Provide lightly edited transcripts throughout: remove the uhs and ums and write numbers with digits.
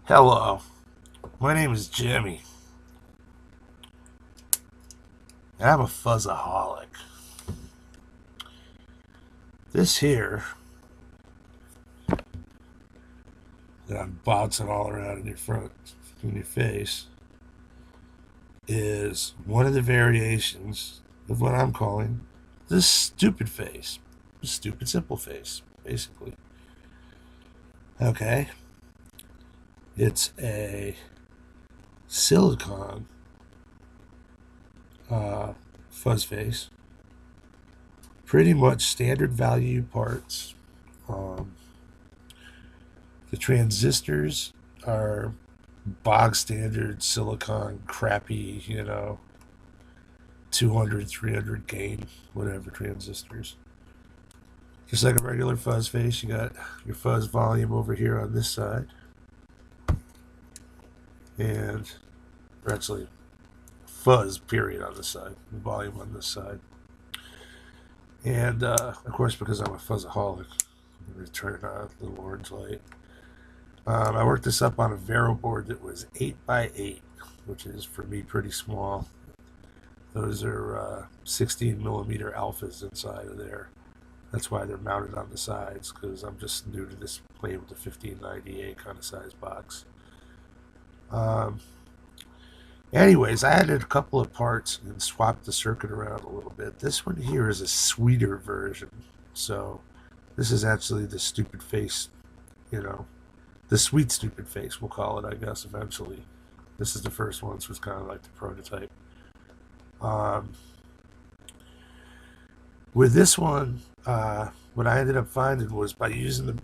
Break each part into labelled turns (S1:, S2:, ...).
S1: Hello, my name is Jimmy, and I'm a fuzzaholic. This here that I'm bouncing all around in your face, is one of the variations of what I'm calling the stupid face, the stupid simple face, basically. Okay, it's a silicone fuzz face, pretty much standard value parts. Um, the transistors are bog standard silicon, crappy, 200, 300 gain, whatever transistors. Just like a regular fuzz face, you got your fuzz volume over here on this side, and or actually fuzz period on this side, volume on this side. And of course, because I'm a fuzzaholic, I'm going to turn on a little orange light. I worked this up on a Vero board that was 8x8, which is for me pretty small. Those are 16 millimeter alphas inside of there. That's why they're mounted on the sides, because I'm just new to this, playing with the 1598 kind of size box. Anyways, I added a couple of parts and swapped the circuit around a little bit. This one here is a sweeter version. So this is actually the stupid face, the sweet stupid face, we'll call it, I guess, eventually. This is the first one, so it's kind of like the prototype. With this one, what I ended up finding was by using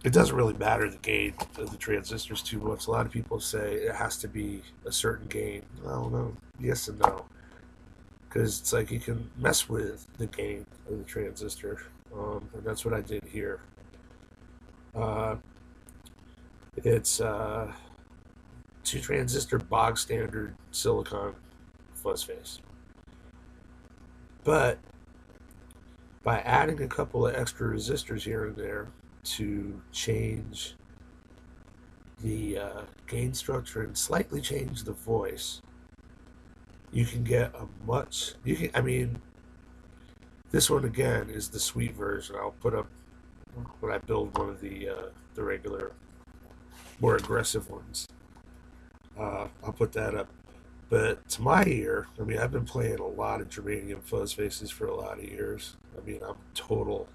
S1: it doesn't really matter the gain of the transistors too much. A lot of people say it has to be a certain gain. Well, no, yes and no. Because it's like you can mess with the gain of the transistor. And that's what I did here. It's 2 transistor bog standard silicon fuzz face. But by adding a couple of extra resistors here and there to change the gain structure and slightly change the voice, you can get this one again is the sweet version. I'll put up, when I build one of the regular, more aggressive ones, I'll put that up. But to my ear, I've been playing a lot of germanium fuzz faces for a lot of years. I'm total,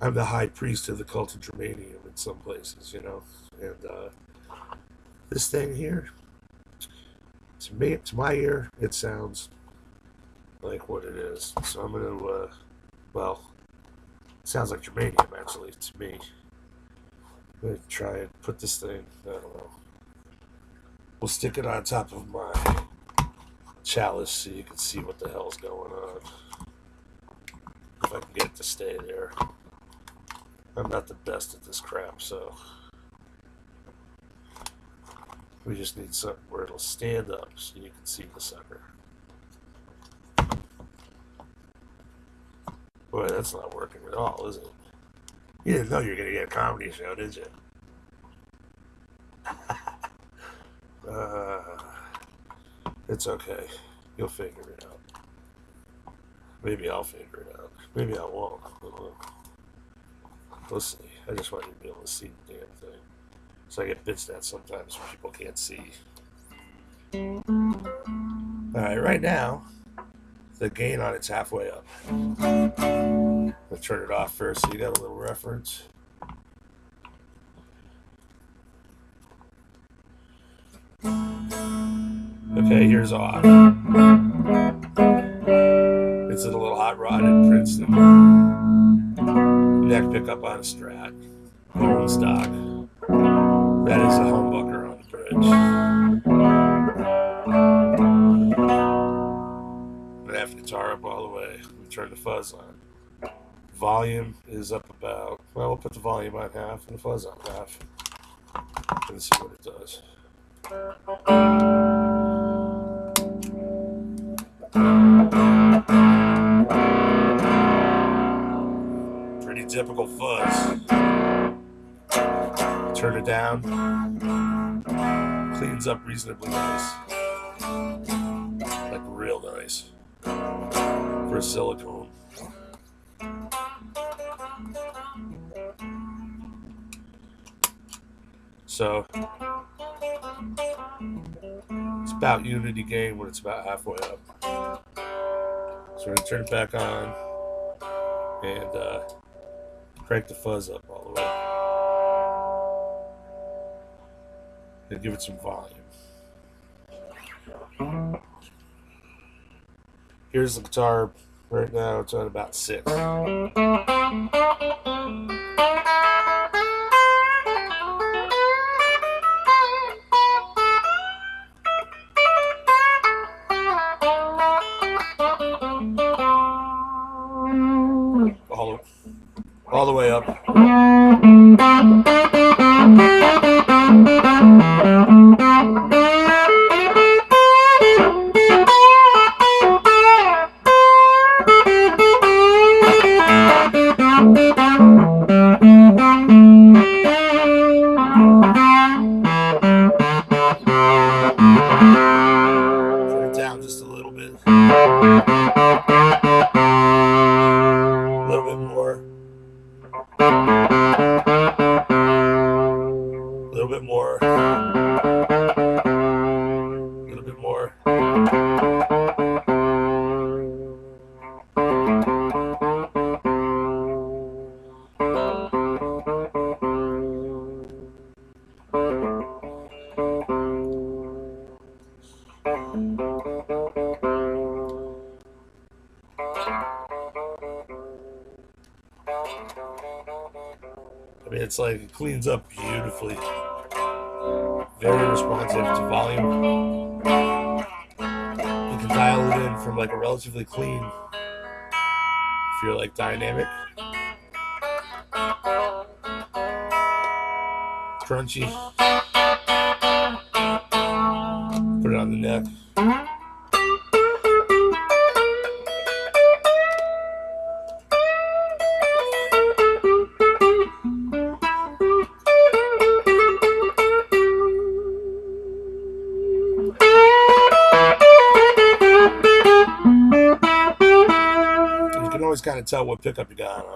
S1: I'm the high priest of the cult of germanium in some places, And this thing here, to my ear, it sounds like what it is. So I'm going to, it sounds like germanium, actually, to me. I'm going to try and put this thing, I don't know. We'll stick it on top of my chalice so you can see what the hell's going on. If I can get it to stay there. I'm not the best at this crap, so we just need something where it'll stand up so you can see the sucker. Boy, that's not working at all, is it? You didn't know you were going to get a comedy show, did you? It's okay. You'll figure it out. Maybe I'll figure it out. Maybe I won't. We'll see. I just want you to be able to see the damn thing. So I get bitched at sometimes when people can't see. Alright, right now, the gain on it's halfway up. I'll turn it off first so you got a little reference. Okay, here's off. It's a little hot rod in Princeton. Neck pickup on a Strat. Golden stock. That is a humbucker on the bridge. I'm gonna have the guitar up all the way. We turn the fuzz on. Volume is up about, we'll put the volume on half and the fuzz on half. And see what it does. Pretty typical fuzz. turn it down, cleans up reasonably nice, like real nice for silicone. So it's about unity gain when it's about halfway up. So we're gonna turn it back on and crank the fuzz up all the way and give it some volume. Here's the guitar right now. It's at about 6. All the way up. Turn it down just a little bit. A little bit more. A little bit more. A little bit more. I mean, it's like it cleans up beautifully. Very responsive to volume. You can dial it in from like a relatively clean, if you're like dynamic, crunchy. Put it on the neck. You can always kind of tell what pickup you got on.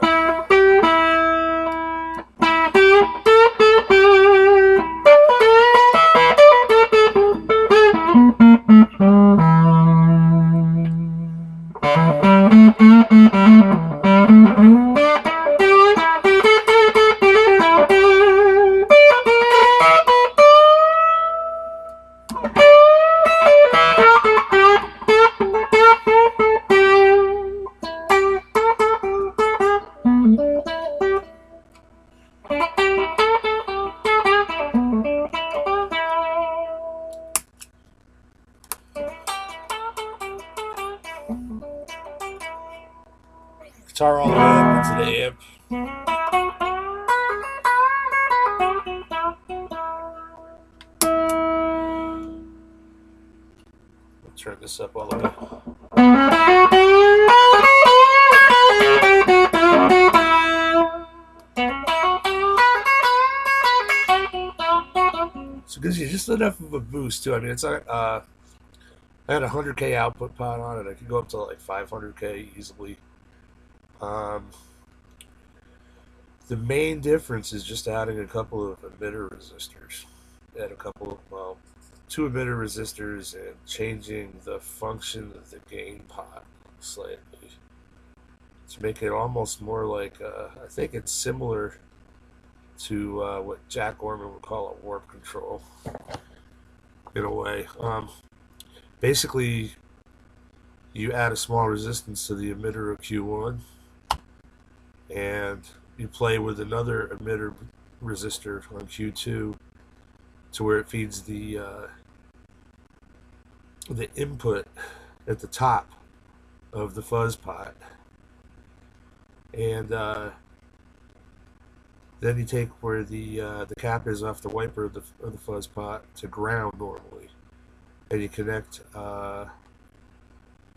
S1: Guitar all the way up into the amp. I'll turn this up all the way. So it gives you just enough of a boost too. I mean, it's I had a 100K output pot on it. I could go up to like 500K easily. The main difference is just adding a couple of emitter resistors. Add a couple of, well, 2 emitter resistors and changing the function of the gain pot slightly to make it almost more like, I think it's similar to what Jack Orman would call a warp control in a way. Basically, you add a small resistance to the emitter of Q1 and you play with another emitter resistor on Q2 to where it feeds the input at the top of the fuzz pot, and then you take where the cap is off the wiper of the fuzz pot to ground normally, and you connect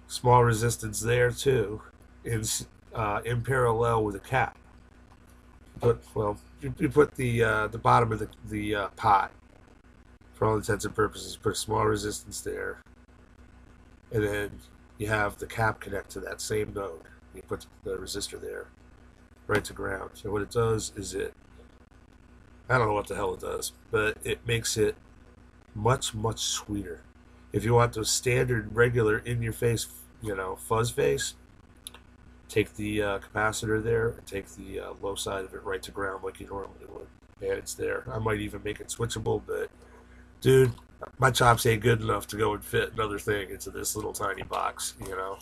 S1: small resistance there too in parallel with the cap. But, well, you put the bottom of the pot, for all intents and purposes, put a small resistance there, and then you have the cap connect to that same node. You put the resistor there, right to ground. So what it does is I don't know what the hell it does, but it makes it much, much sweeter. If you want the standard, regular, in-your-face, fuzz face, take the capacitor there and take the low side of it right to ground like you normally would. And it's there. I might even make it switchable, but dude, my chops ain't good enough to go and fit another thing into this little tiny box,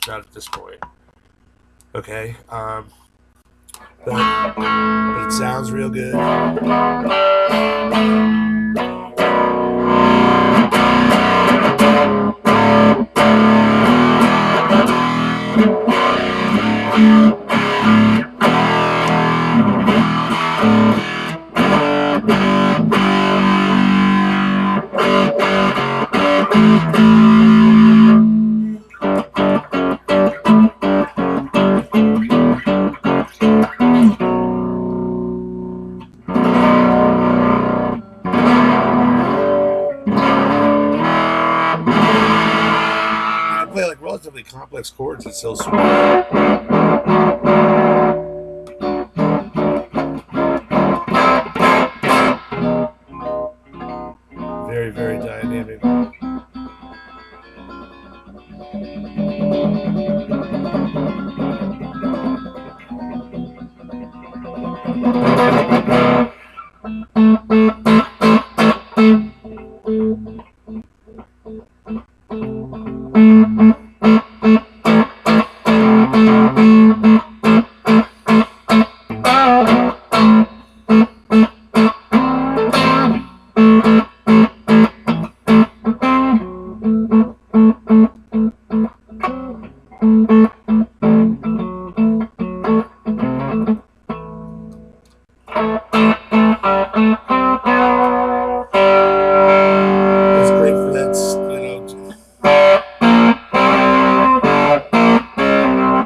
S1: not at this point. Okay? But it sounds real good. Play like relatively complex chords. It's so sweet. Very, very dynamic. It's great for that,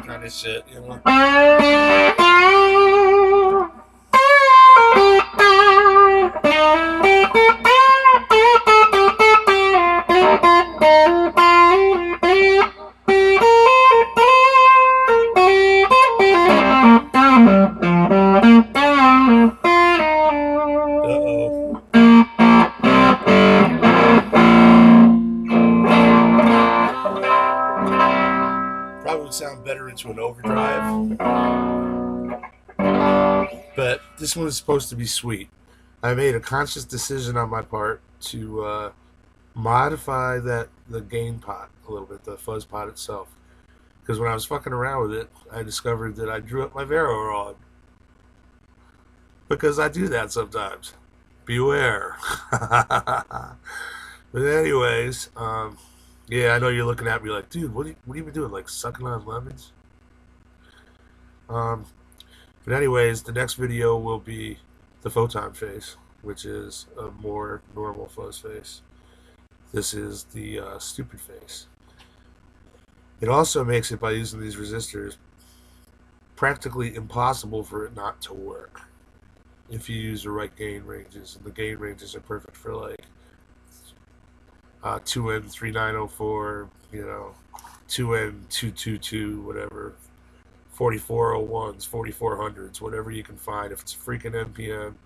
S1: kind of shit, Uh-oh. Probably would sound better into an overdrive. But this one is supposed to be sweet. I made a conscious decision on my part to modify the gain pot a little bit, the fuzz pot itself. Because when I was fucking around with it, I discovered that I drew up my Vero wrong. Because I do that sometimes. Beware. But anyways, yeah, I know you're looking at me like, dude, what are you doing? Like sucking on lemons? But anyways, the next video will be the photon face, which is a more normal fuzz face. This is the stupid face. It also makes it, by using these resistors, practically impossible for it not to work if you use the right gain ranges. And the gain ranges are perfect for like 2N3904, 2N222, whatever, 4401s, 4400s, whatever you can find. If it's a freaking NPN,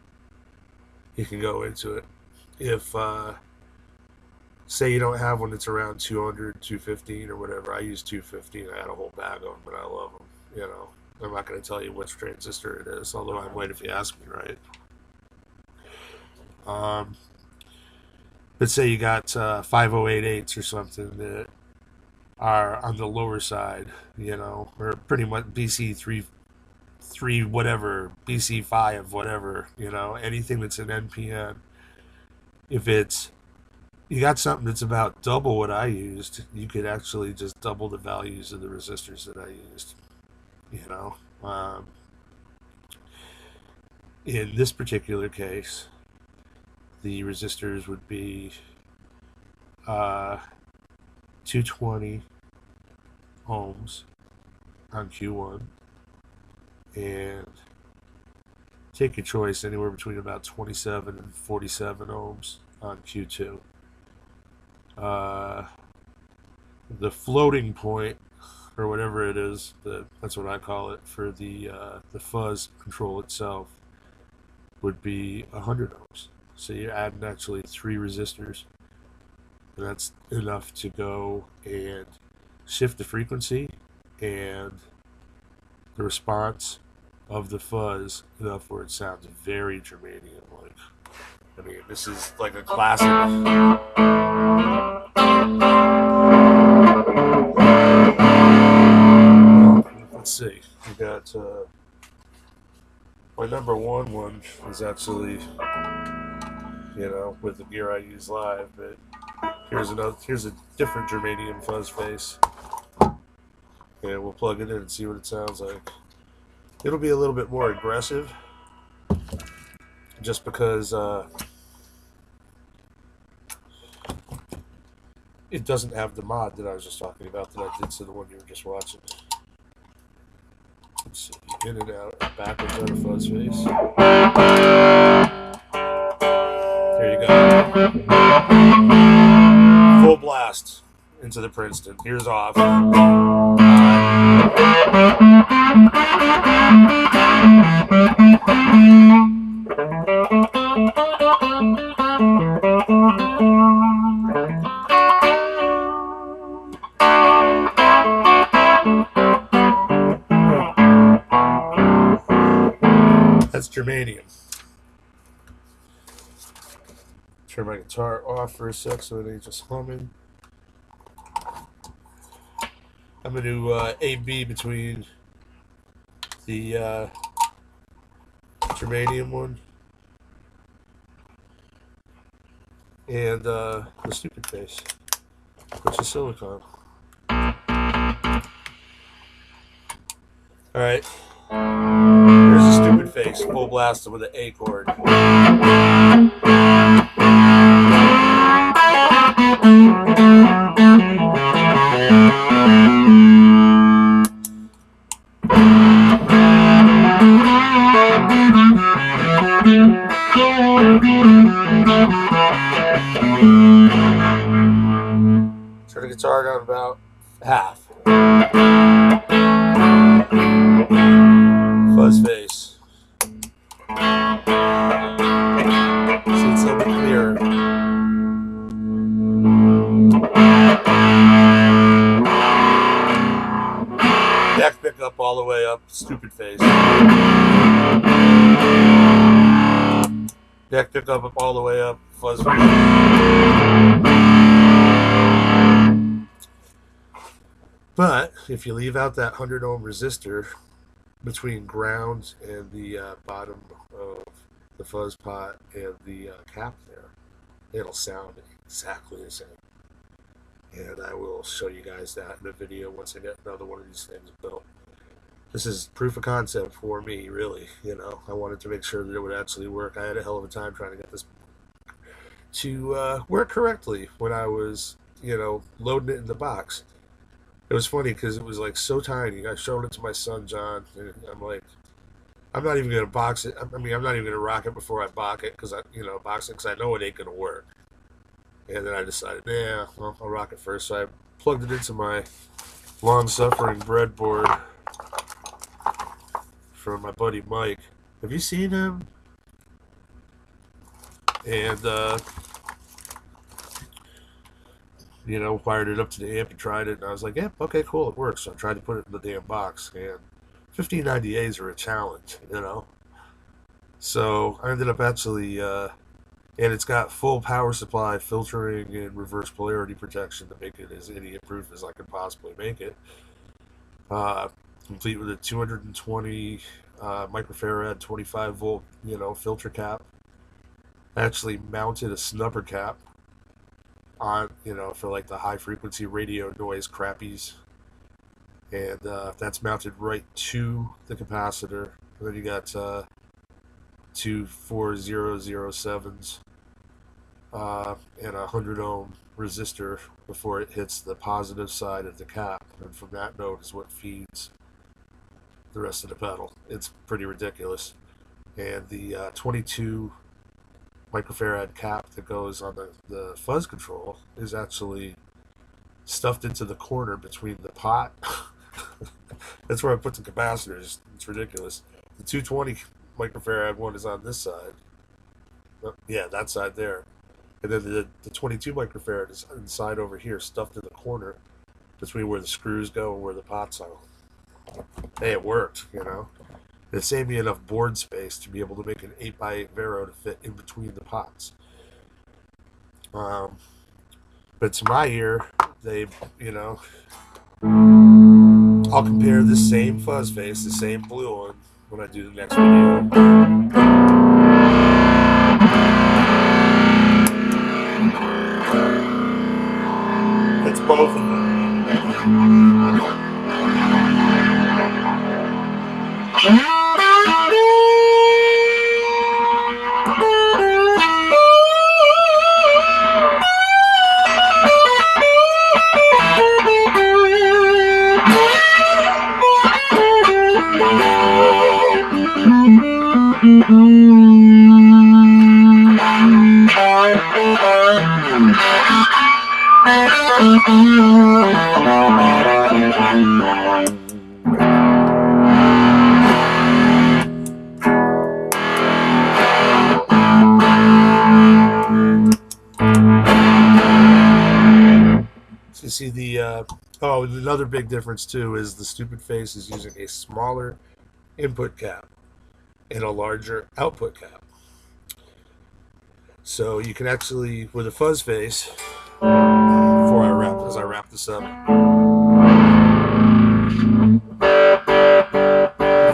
S1: you can go into it. If say you don't have one that's around 200, 215 or whatever, I use 215. I had a whole bag of them, but I love them. I'm not going to tell you which transistor it is, although I might if you ask me, right? Let's say you got 5088s or something that are on the lower side, or pretty much BC3 whatever, BC5 whatever, anything that's an NPN. If you got something that's about double what I used, you could actually just double the values of the resistors that I used. In this particular case, the resistors would be 220 ohms on Q1 and take your choice, anywhere between about 27 and 47 ohms on Q2. The floating point, or whatever it is, that's what I call it, for the fuzz control itself, would be 100 ohms. So you're adding actually 3 resistors, and that's enough to go and shift the frequency and the response of the fuzz enough where it sounds very germanium-like. I mean, this is like a classic. Let's see. We got my number one is actually, with the gear I use live, but here's a different germanium fuzz face. And we'll plug it in and see what it sounds like. It'll be a little bit more aggressive, just because it doesn't have the mod that I was just talking about that I did to the one you were just watching. Let's see, in and out, backwards on a fuzz face. There you go. Full blast into the Princeton. Here's off. That's germanium. Turn my guitar off for a sec so it ain't just humming. I'm going to A-B between the germanium one and the stupid face, which is silicone. Alright, here's the stupid face, full blasted with an A chord. Turn the guitar down about half. Fuzz face. See, it's a little bit clearer. Back pick up all the way up, stupid face. Back pick up all the way up, fuzz face. But if you leave out that 100 ohm resistor between ground and the bottom of the fuzz pot and the cap there, it'll sound exactly the same. And I will show you guys that in a video once I get another one of these things built. This is proof of concept for me, really. I wanted to make sure that it would actually work. I had a hell of a time trying to get this to work correctly when I was, loading it in the box. It was funny because it was like so tiny. I showed it to my son John, and I'm like, I'm not even gonna box it. I'm not even gonna rock it before I box it because box it because I know it ain't gonna work. And then I decided, I'll rock it first. So I plugged it into my long-suffering breadboard from my buddy Mike. Have you seen him? And wired it up to the amp and tried it, and I was like, yeah, okay, cool, it works. So I tried to put it in the damn box, and 1590As are a challenge, So I ended up actually, and it's got full power supply, filtering, and reverse polarity protection to make it as idiot-proof as I could possibly make it. Complete with a 220 microfarad, 25 volt, filter cap. I actually mounted a snubber cap on, for like the high frequency radio noise crappies, and that's mounted right to the capacitor. And then you got two 4007s and a 100 ohm resistor before it hits the positive side of the cap, and from that node is what feeds the rest of the pedal. It's pretty ridiculous. and the 22 microfarad cap that goes on the fuzz control is actually stuffed into the corner between the pot. That's where I put the capacitors. It's ridiculous. The 220 microfarad one is on this side. Yeah, that side there. And then the 22 microfarad is inside over here, stuffed in the corner between where the screws go and where the pots are. Hey, it worked, you know. It saved me enough board space to be able to make an 8x8 Vero to fit in between the pots. But to my ear, they, you know, I'll compare this same fuzz face, the same blue one, when I do the next video. It's both of them. So you see the oh, another big difference too is the stupid face is using a smaller input cap and a larger output cap. So you can actually, with a fuzz face, as I wrap this up, you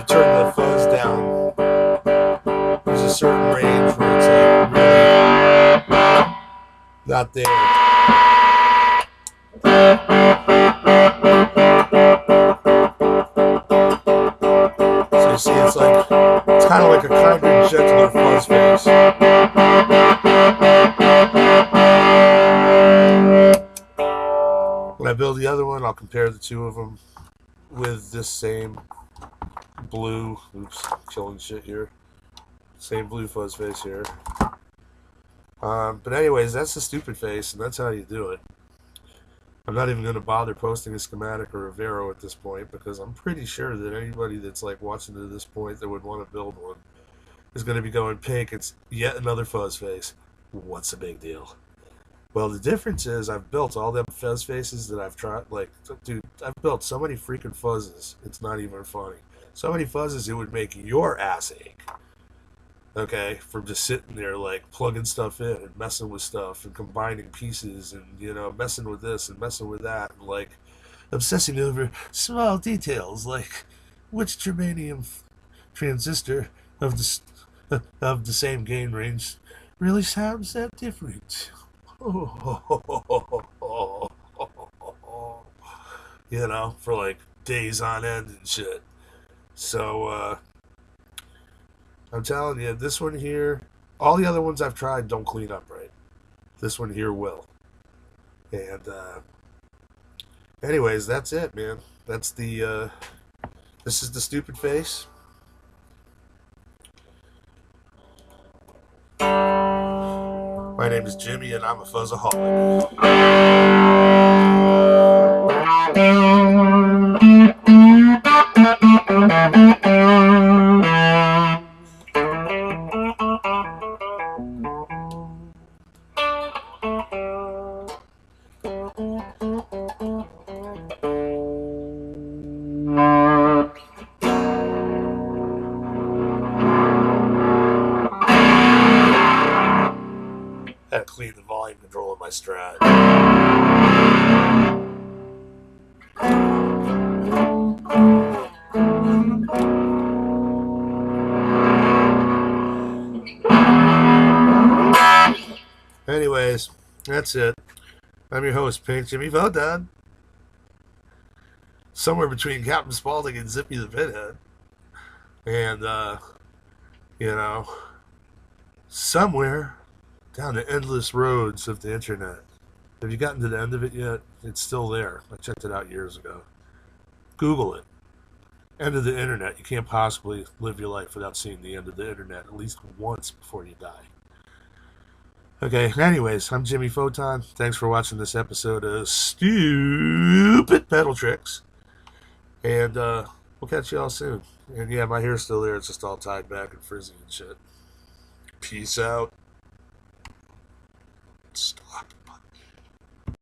S1: turn the fuzz down. There's a certain range where it's like really not there. So you see, it's kind of like a kinder, gentler fuzz face. When I build the other one, I'll compare the two of them with this same blue. Oops, killing shit here. Same blue fuzz face here. But anyways, that's the stupid face, and that's how you do it. I'm not even going to bother posting a schematic or a Vero at this point, because I'm pretty sure that anybody that's like watching to this point that would want to build one is going to be going, Pink, it's yet another fuzz face. What's the big deal? Well, the difference is I've built all them fuzz faces that I've tried. Like, dude, I've built so many freaking fuzzes, it's not even funny. So many fuzzes it would make your ass ache. Okay, from just sitting there like plugging stuff in and messing with stuff and combining pieces and, you know, messing with this and messing with that and like obsessing over small details like which germanium transistor of the same gain range really sounds that different. You know, for like days on end and shit. So I'm telling you, this one here, all the other ones I've tried don't clean up right. This one here will. And anyways, that's it, man. That's the this is the stupid face. My name is Jimmy, and I'm a fuzzaholic. I had to clean the volume control of my Strat. Anyways, that's it. I'm your host, Pink Jimmy Vodad. Somewhere between Captain Spaulding and Zippy the Pinhead. And, you know, somewhere down the endless roads of the internet. Have you gotten to the end of it yet? It's still there. I checked it out years ago. Google it. End of the internet. You can't possibly live your life without seeing the end of the internet at least once before you die. Okay, anyways, I'm Jimmy Photon. Thanks for watching this episode of Stupid Pedal Tricks. And we'll catch y'all soon. And yeah, my hair's still there. It's just all tied back and frizzy and shit. Peace out.